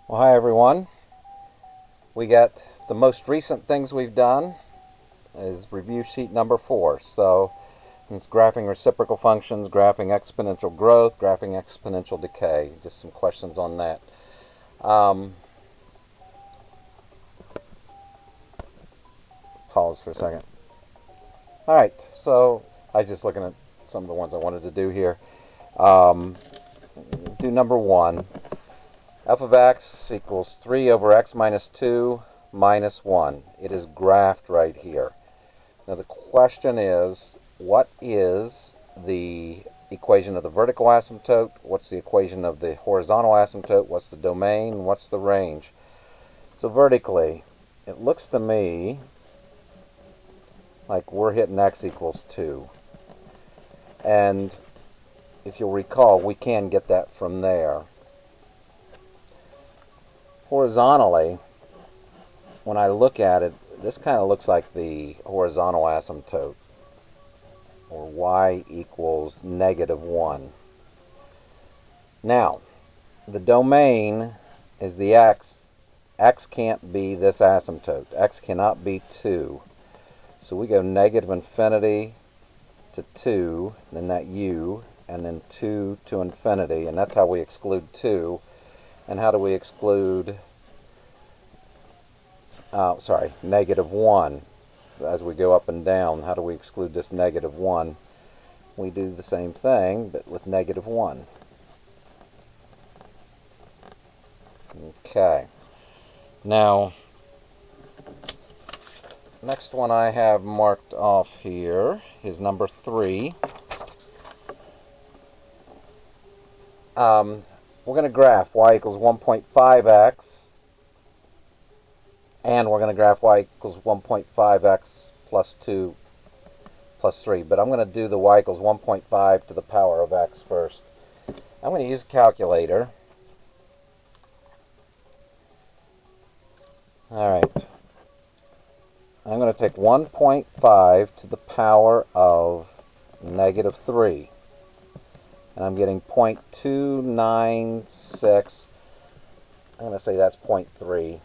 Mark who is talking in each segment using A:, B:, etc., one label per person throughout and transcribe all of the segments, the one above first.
A: Well, hi everyone. We got the most recent things we've done is review sheet number 4. So it's graphing reciprocal functions, graphing exponential growth, graphing exponential decay. Just some questions on that. Pause for a second. All right, so I was just looking at some of the ones I wanted to do here. Do number 1. F of x equals 3 over x minus 2 minus 1. It is graphed right here. Now the question is, what is the equation of the vertical asymptote? What's the equation of the horizontal asymptote? What's the domain? What's the range? So vertically, it looks to me like we're hitting x equals 2. And if you'll recall, we can get that from there. Horizontally, when I look at it, this kind of looks like the horizontal asymptote, or y equals negative 1. Now, the domain is the x. X can't be this asymptote. X cannot be 2. So we go negative infinity to 2, then that u, and then 2 to infinity, and that's how we exclude 2. And how do we exclude, negative 1? As we go up and down, how do we exclude this negative 1? We do the same thing, but with negative 1. Okay. Now, next one I have marked off here is number 3. We're going to graph y equals 1.5x, and we're going to graph y equals 1.5x plus 2 plus 3. But I'm going to do the y equals 1.5 to the power of x first. I'm going to use a calculator. Alright. I'm going to take 1.5 to the power of negative 3. And I'm getting 0.296. I'm going to say that's 0.3.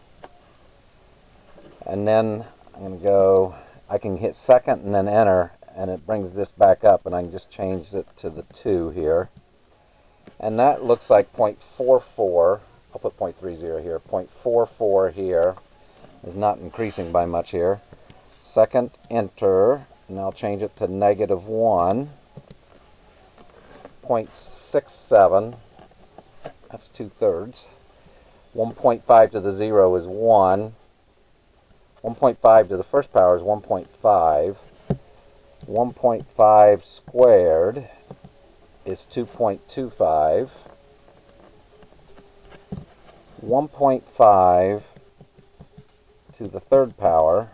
A: And then I'm going to go, I can hit second and then enter, and it brings this back up, and I can just change it to the 2 here. And that looks like 0.44. I'll put 0.30 here. 0.44 here is not increasing by much here. Second, enter, and I'll change it to negative 1. 0.67, that's 2/3. 1.5 to the 0 is 1. 1.5 to the first power is 1.5. 1.5 squared is 2.25. 1.5 to the third power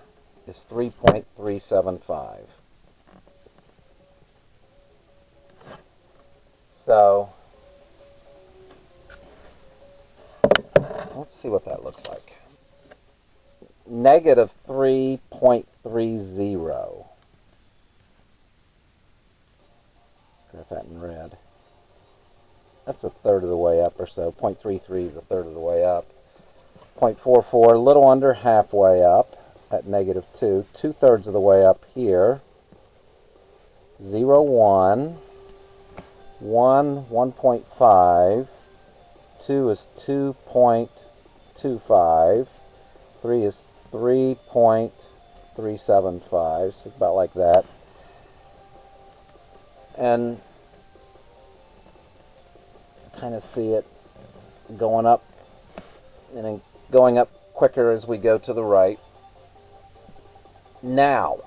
A: is 3.375. So, let's see what that looks like. Negative 3.30. Graph that in red. That's a third of the way up or so. 0.33 is a third of the way up. 0.44, a little under halfway up at negative 2. 2/3 of the way up here. 0, 1. 1, 1.5. 2 is 2.25. 3 is 3.375, so about like that. And kind of see it going up and then going up quicker as we go to the right. Now,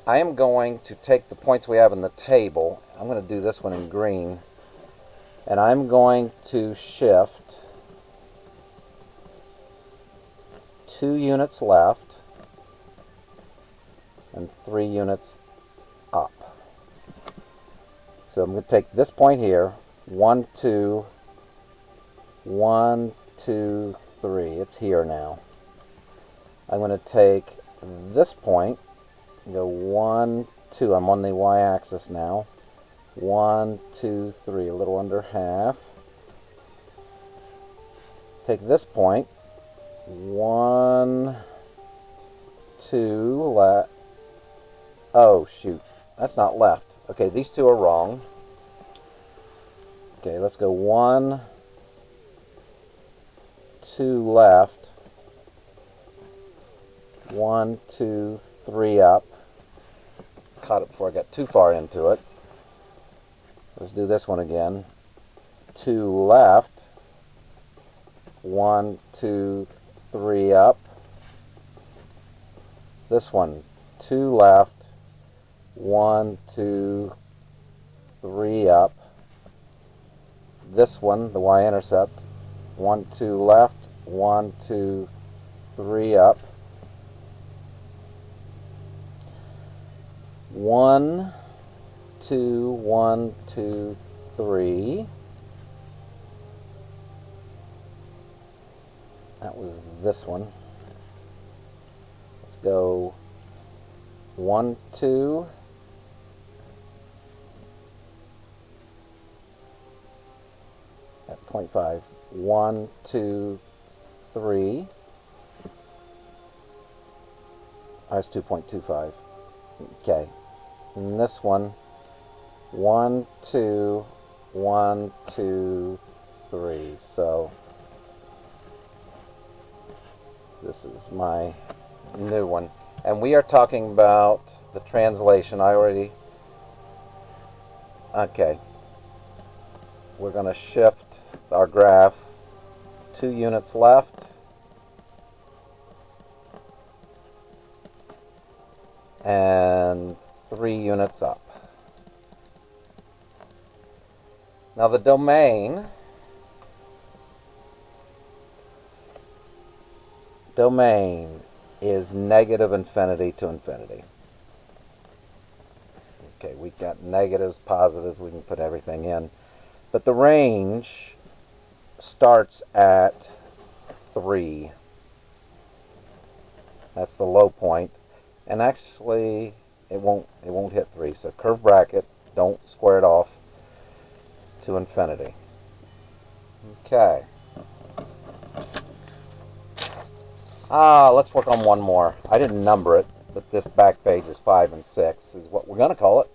A: I am going to take the points we have in the table. I'm going to do this one in green. And I'm going to shift 2 units left and 3 units up. So I'm going to take this point here, 1, 2, 1, 2, 3. It's here now. I'm going to take this point, go 1, 2. I'm on the y-axis now. 1, 2, 3, a little under half. take this point, 1, 2, left. Oh, shoot. That's not left. Okay, these two are wrong. Okay, let's go 1, 2 left. 1, 2, 3 up. Caught it before I got too far into it. Let's do this one again. 2 left. 1, 2, 3 up. This one, 2 left. 1, 2, 3 up. This one, the y-intercept, 1, 2 left. 1, 2, 3 up. 1, 2, 1, 2, 3. That was this one. Let's go 1, 2. At 0.5. 1, 2, 3. That's 2.25. Okay. And this one, 1, 2, 1, 2, 3. So this is my new one. And we are talking about the translation. Okay. We're going to shift our graph 2 units left. And 3 units up. Now the domain is negative infinity to infinity. Okay, we've got negatives, positives, we can put everything in. But the range starts at 3. That's the low point. And actually it won't hit 3. So curve bracket, don't square it off to infinity. Okay. Let's work on one more. I didn't number it, but this back page is 5 and 6 is what we're going to call it.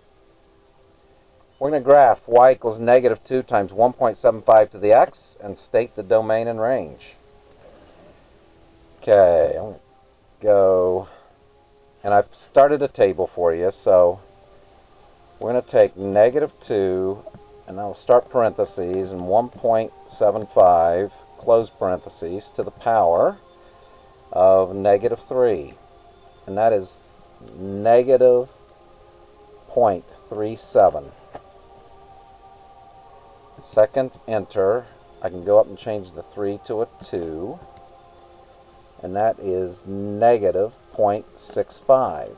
A: We're going to graph y equals negative 2 times 1.75 to the x and state the domain and range. Okay, I'm going to go, and I've started a table for you, so we're going to take negative 2, and I'll start parentheses, and 1.75, close parentheses, to the power of negative 3. And that is negative 0.37. Second enter, I can go up and change the 3 to a 2. And that is negative 0.65.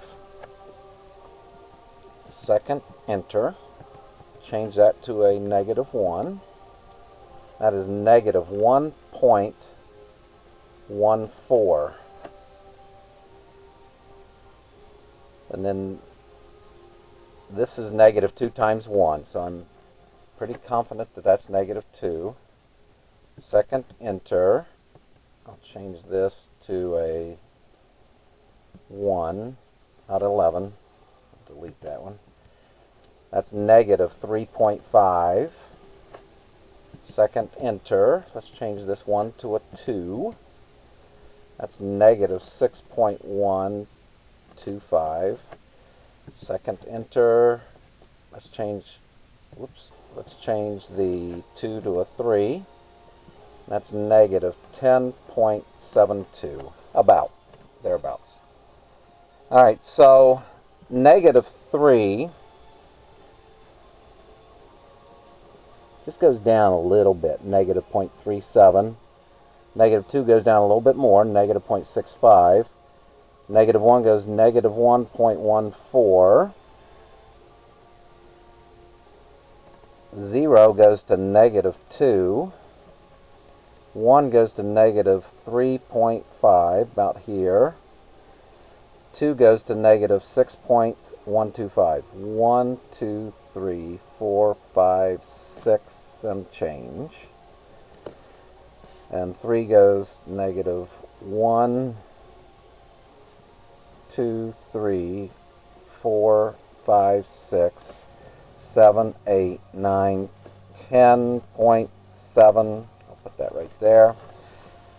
A: Second enter, change that to a negative 1. That is negative 1.14. And then this is negative 2 times 1, so I'm pretty confident that that's negative 2. Second enter, I'll change this to a 1, not 11. I'll delete that one. That's negative 3.5. Second enter, let's change this 1 to a 2. That's negative 6.125. Second enter, let's change the 2 to a 3. That's negative 10.72. About. Thereabouts. Alright, so negative 3 just goes down a little bit, negative 0.37. Negative 2 goes down a little bit more, negative 0.65. Negative 1 goes negative 1.14. 0 goes to negative 2. 1 goes to negative 3.5, about here. 2 goes to negative 6.125. 1, 2, 3, 4, 5, 6, and change. And 3 goes negative 1, 2, 3, 4, 5, 6, 7, 8, 9, 10.7. I'll put that right there.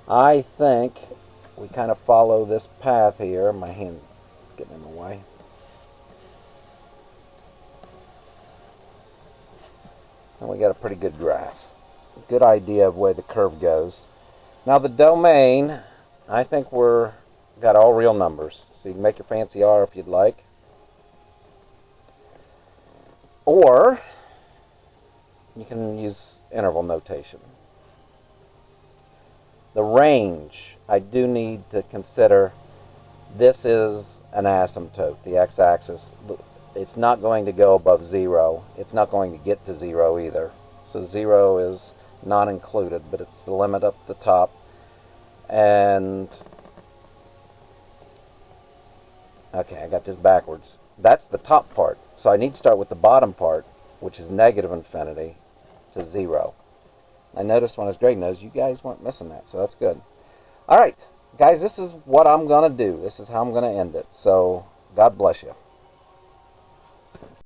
A: I think we kind of follow this path here. My hand is getting in the way. And we got a pretty good graph. Good idea of where the curve goes. Now the domain, I think we're got all real numbers. So you can make your fancy R if you'd like. Or you can use interval notation. The range, I do need to consider this is an asymptote, the x-axis. It's not going to go above 0. It's not going to get to 0 either. So 0 is not included, but it's the limit up the top. And, okay, I got this backwards. That's the top part. So I need to start with the bottom part, which is negative infinity to 0. I noticed when I was grading those, you guys weren't missing that, so that's good. All right, guys, this is what I'm going to do. This is how I'm going to end it. So God bless you.